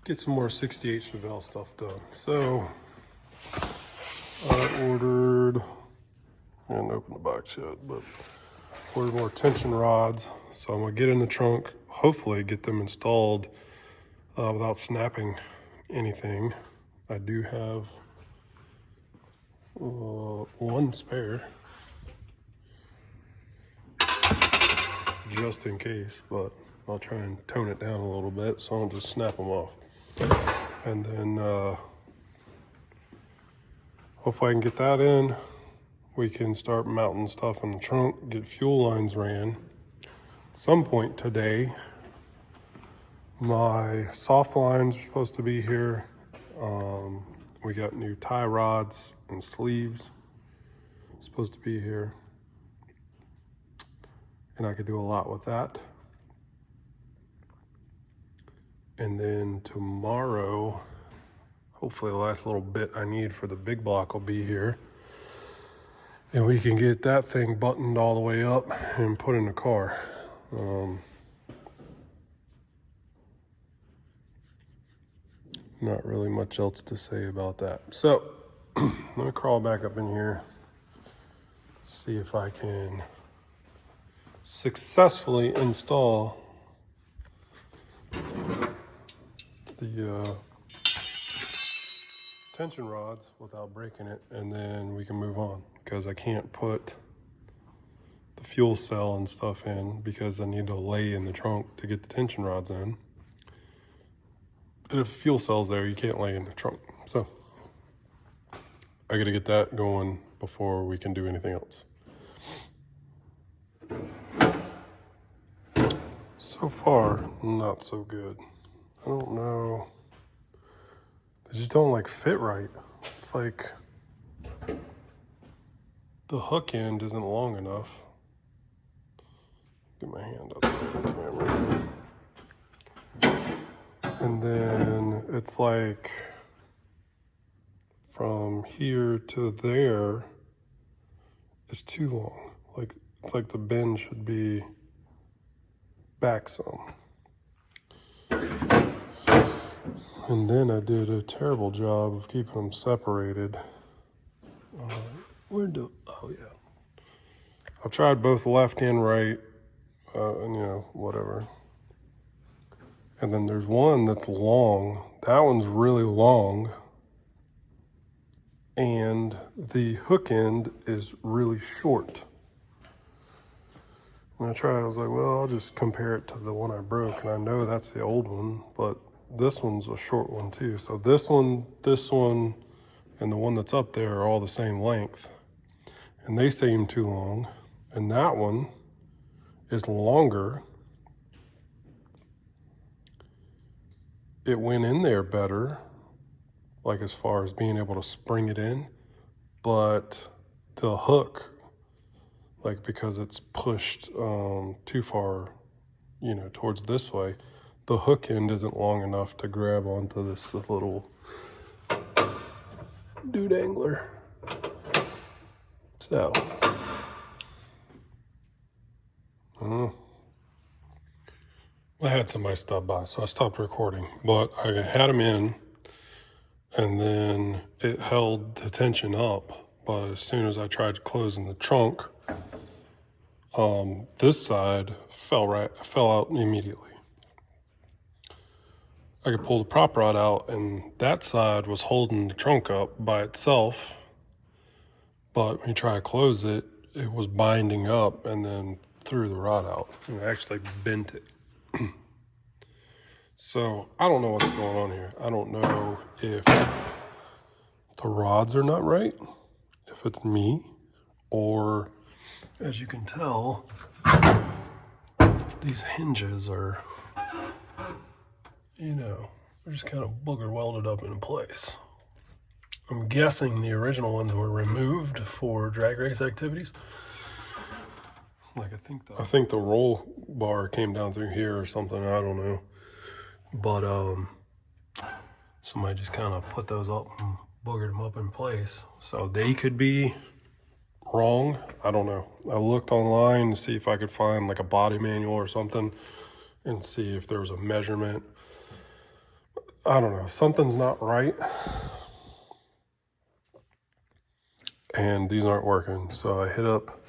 get some more 68 Chevelle stuff done. So I ordered, I didn't open the box yet, but ordered more tension rods. So I'm gonna get in the trunk, hopefully get them installed without snapping anything. I do have one spare, just in case, but I'll try and tone it down a little bit so I don't just snap them off. And then hopefully I can get that in. We can start mounting stuff in the trunk, get fuel lines ran. At some point today, my soft lines are supposed to be here. We got new tie rods and sleeves supposed to be here. And I could do a lot with that. And then tomorrow, hopefully the last little bit I need for the big block will be here. And we can get that thing buttoned all the way up and put in the car. Not really much else to say about that. So, let me crawl back up in here, see if I can successfully install the tension rods without breaking it, and then we can move on, because I can't put the fuel cell and stuff in because I need to lay in the trunk to get the tension rods in. And if fuel cell's there, you can't lay in the trunk. So I gotta get that going before we can do anything else. So far, not so good. I don't know. They just don't like fit right. It's like the hook end isn't long enough. Get my hand up to the camera. And then it's like from here to there is too long. Like, it's like the bend should be back some. And then I did a terrible job of keeping them separated. Oh yeah. I've tried both left and right, and whatever. And then there's one that's long. That one's really long. And the hook end is really short. When I tried, I was like, well, I'll just compare it to the one I broke. And I know that's the old one, but this one's a short one too. So this one, and the one that's up there are all the same length. And they seem too long. And that one is longer. It went in there better, like as far as being able to spring it in, but the hook, like because it's pushed too far, towards this way, the hook end isn't long enough to grab onto this little dude angler. So, I had somebody stop by, so I stopped recording, but I had him in, and then it held the tension up. But as soon as I tried closing the trunk, this side fell out immediately. I could pull the prop rod out, and that side was holding the trunk up by itself. But when you try to close it, it was binding up and then threw the rod out and actually bent it. So I don't know what's going on here. I don't know if the rods are not right, if it's me, or as you can tell, these hinges are, they're just kind of booger welded up in place. I'm guessing the original ones were removed for drag race activities. Like I think the roll bar came down through here or something. I don't know. But somebody just kind of put those up and boogered them up in place. So they could be wrong. I don't know. I looked online to see if I could find like a body manual or something and see if there was a measurement. I don't know, something's not right. And these aren't working. So I hit up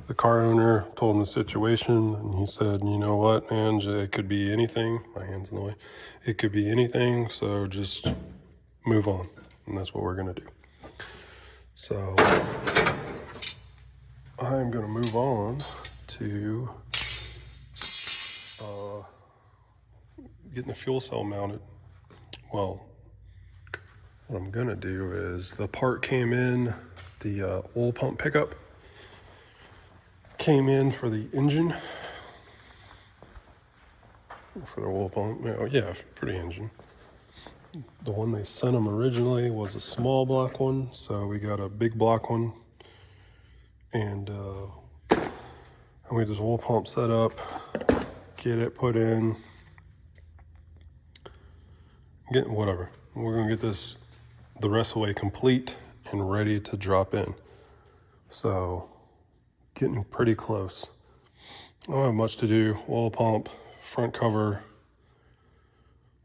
the car owner, told him the situation, and he said, you know what, Ange, it could be anything. My hand's in the way. It could be anything, so just move on. And that's what we're gonna do. So I'm gonna move on to getting the fuel cell mounted. Well, what I'm gonna do is the part came in, the oil pump pickup came in for the engine, for the oil pump, yeah, for the engine. The one they sent them originally was a small block one, so we got a big block one, and we get this oil pump set up, get it put in, whatever. We're gonna get this the rest of the way complete and ready to drop in. So getting pretty close. I don't have much to do. Oil pump, front cover,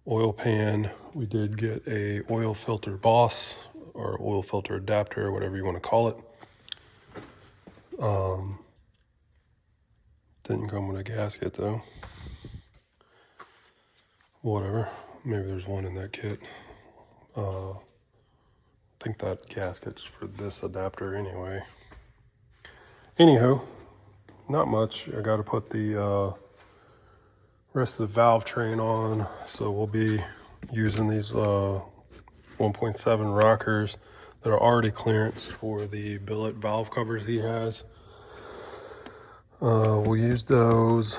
oil pan. We did get a oil filter boss or oil filter adapter, whatever you want to call it. Didn't come with a gasket though. Whatever. Maybe there's one in that kit. I think that gasket's for this adapter anyway. Anyhow, not much. I got to put the rest of the valve train on, so we'll be using these 1.7 rockers that are already clearance for the billet valve covers he has. We'll use those.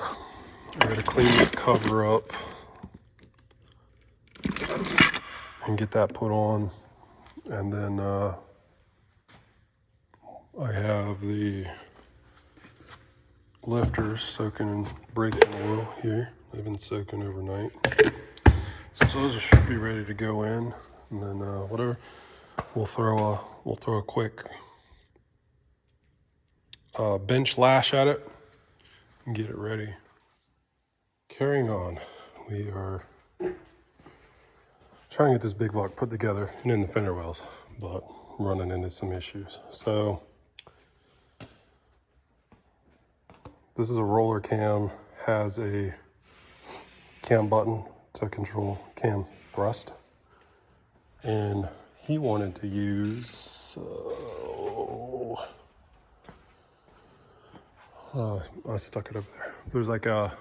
I got to clean this cover up and get that put on, and then I have the lifters soaking in braking oil here. They've been soaking overnight. So those should be ready to go in, and then whatever. We'll throw a quick bench lash at it and get it ready. Carrying on, we are trying to get this big block put together and in the fender wells, but running into some issues. So this is a roller cam, has a cam button to control cam thrust, and he wanted to use I stuck it up there. There's like an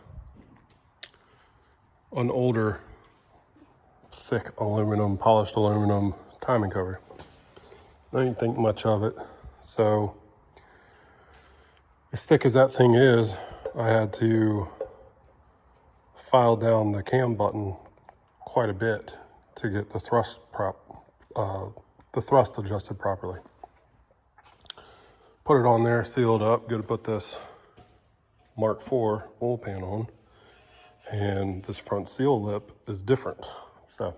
older thick aluminum, polished aluminum timing cover. I didn't think much of it, so as thick as that thing is, I had to file down the cam button quite a bit to get the thrust adjusted properly. Put it on there, sealed up. Gonna put this Mark IV oil pan on, and this front seal lip is different, so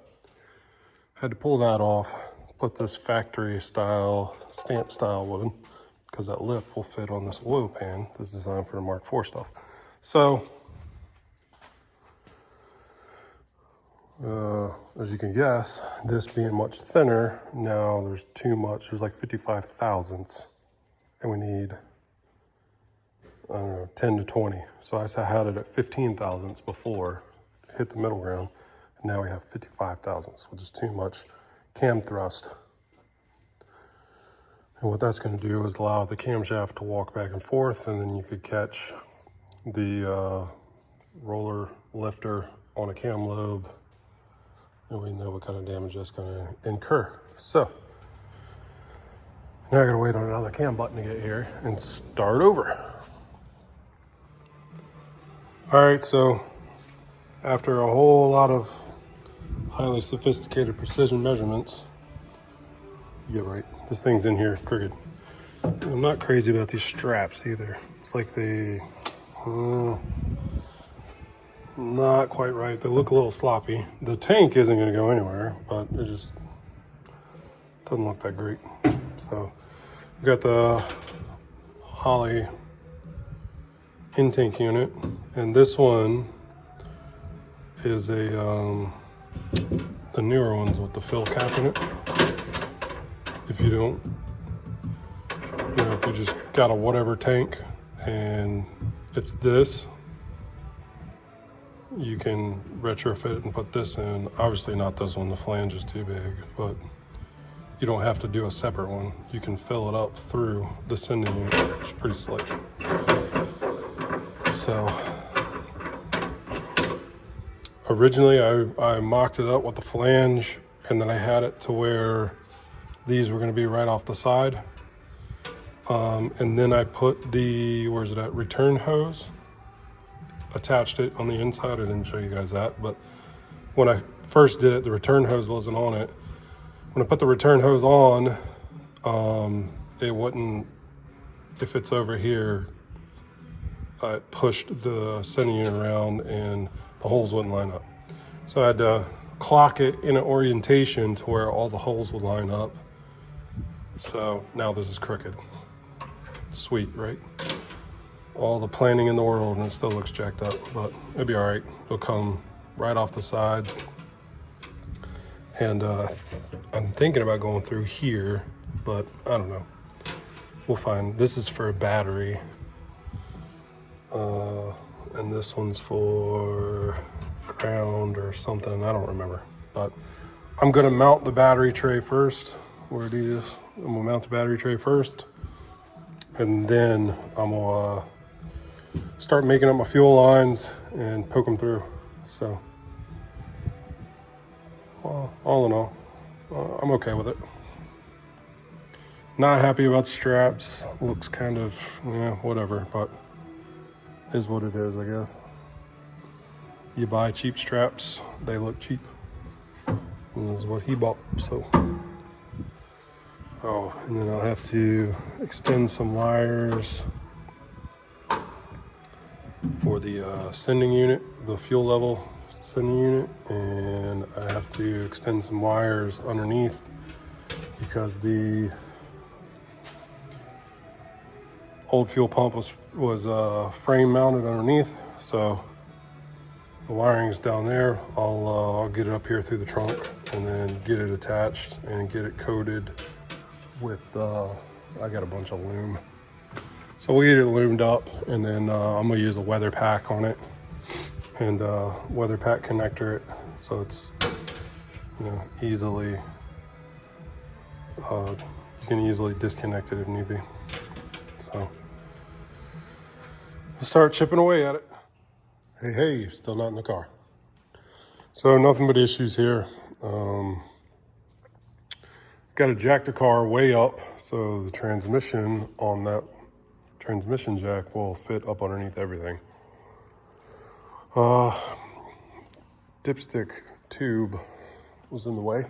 had to pull that off. Put this factory style, stamp style wood, because that lip will fit on this oil pan that's designed for the Mark IV stuff. So, as you can guess, this being much thinner, now there's too much, there's like 55 thousandths, and we need, I don't know, 10 to 20. So I had it at 15 thousandths before, hit the middle ground, and now we have 55 thousandths, which is too much cam thrust. And what that's going to do is allow the camshaft to walk back and forth, and then you could catch the roller lifter on a cam lobe, and we know what kind of damage that's going to incur. So now I got to wait on another cam button to get here and start over. All right, so after a whole lot of highly sophisticated precision measurements, yeah, right, this thing's in here crooked. I'm not crazy about these straps either. It's like they, not quite right. They look a little sloppy. The tank isn't gonna go anywhere, but it just doesn't look that great. So we got the Holley intake unit, and this one is a the newer ones with the fill cap in it. If you don't, you know, if you just got a whatever tank and it's this, you can retrofit and put this in. Obviously not this one, the flange is too big, but you don't have to do a separate one. You can fill it up through the sending unit, which is pretty slick. So originally I mocked it up with the flange, and then I had it to where these were gonna be right off the side. And then I put the, where's it at, return hose, attached it on the inside. I didn't show you guys that, but when I first did it, the return hose wasn't on it. When I put the return hose on, it wouldn't, if it's over here, I pushed the sending unit around and the holes wouldn't line up. So I had to clock it in an orientation to where all the holes would line up. So now this is crooked. Sweet, right? All the planning in the world and it still looks jacked up, but it'll be all right. It'll come right off the side. And I'm thinking about going through here, but I don't know. We'll find. This is for a battery. And this one's for ground or something. I don't remember. But I'm going to mount the battery tray first. Where it is. I'm going to mount the battery tray first. And then I'm going to start making up my fuel lines and poke them through. So, well, all in all, I'm okay with it. Not happy about the straps. Looks kind of, yeah, whatever, but is what it is, I guess. You buy cheap straps, they look cheap. And this is what he bought, so. Oh, and then I'll have to extend some wires for the sending unit, the fuel level sending unit, and I have to extend some wires underneath because the old fuel pump was frame mounted underneath, so the wiring's down there. I'll get it up here through the trunk and then get it attached and get it coated with I got a bunch of loom, so we'll get it loomed up, and then I'm gonna use a weather pack on it and weather pack connector it so it's, you know, easily you can easily disconnect it if need be. So we'll start chipping away at it. Hey, still not in the car. So nothing but issues here. Got to jack the car way up so the transmission on that transmission jack will fit up underneath everything. Dipstick tube was in the way.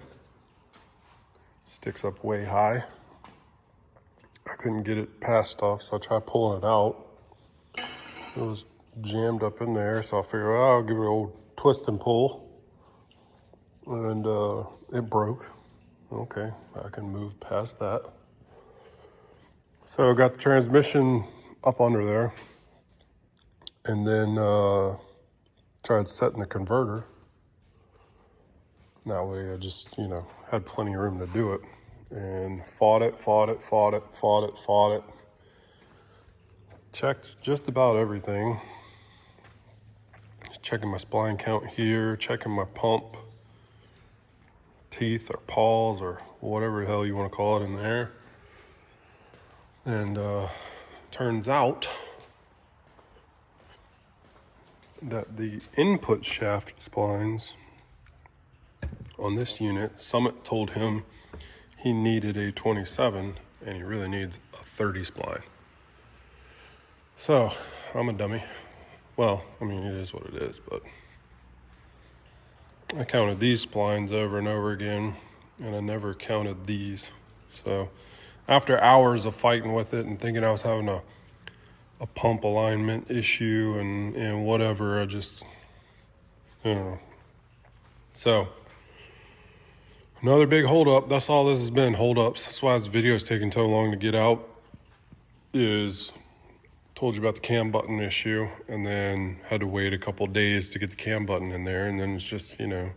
Sticks up way high. I couldn't get it past stuff, so I tried pulling it out. It was jammed up in there, so I figured, well, I'll give it an old twist and pull. And it broke. Okay, I can move past that. So I got the transmission up under there, and then tried setting the converter. That way I just, you know, had plenty of room to do it. And fought it. Checked just about everything. Just checking my spline count here, checking my pump teeth or paws or whatever the hell you want to call it in there. And turns out that the input shaft splines on this unit, Summit told him he needed a 27 and he really needs a 30 spline. So I'm a dummy. Well, I mean, it is what it is, but I counted these splines over and over again, and I never counted these. So after hours of fighting with it and thinking I was having a pump alignment issue and whatever, I just, you know. So another big holdup. That's all this has been, holdups. That's why this video is taking so long to get out. Is told you about the cam button issue, and then had to wait a couple days to get the cam button in there, and then it's just, you know,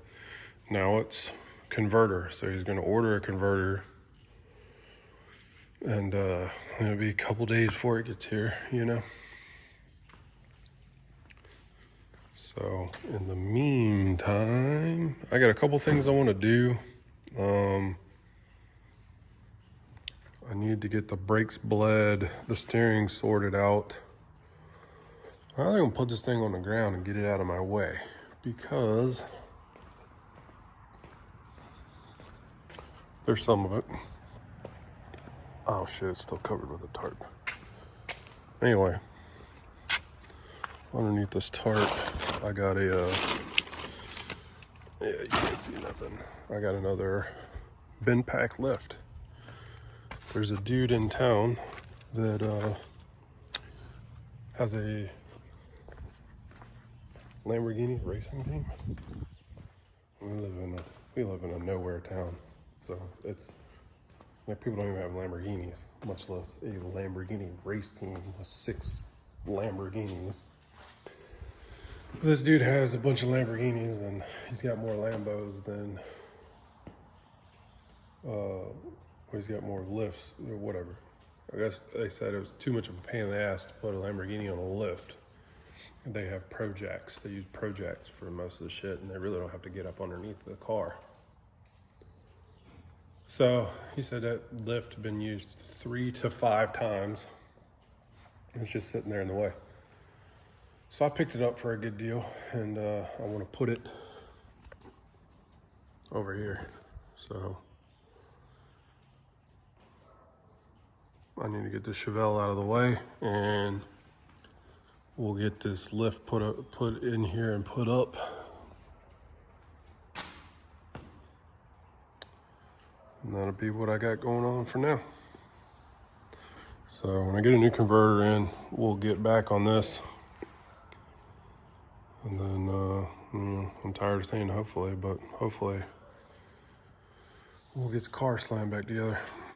now it's converter. So he's gonna order a converter, and it'll be a couple days before it gets here, you know. So in the meantime, I got a couple things I want to do. I need to get the brakes bled, the steering sorted out. I'm gonna put this thing on the ground and get it out of my way, because there's some of it. Oh shit, it's still covered with a tarp. Anyway, underneath this tarp, I got a, yeah, you can't see nothing. I got another bin pack lift. There's a dude in town that has a Lamborghini racing team. We live in a nowhere town, so it's like people don't even have Lamborghinis, much less a Lamborghini race team with 6 Lamborghinis. This dude has a bunch of Lamborghinis, and he's got more Lambos than, he's got more lifts or whatever. I guess they said it was too much of a pain in the ass to put a Lamborghini on a lift. And they have projects. They use projects for most of the shit, and they really don't have to get up underneath the car. So he said that lift had been used 3 to 5 times. It's just sitting there in the way. So I picked it up for a good deal, and I want to put it over here. So I need to get the Chevelle out of the way, and we'll get this lift put in here and put up. And that'll be what I got going on for now. So when I get a new converter in, we'll get back on this. And then, I'm tired of saying hopefully, but hopefully we'll get the car slammed back together.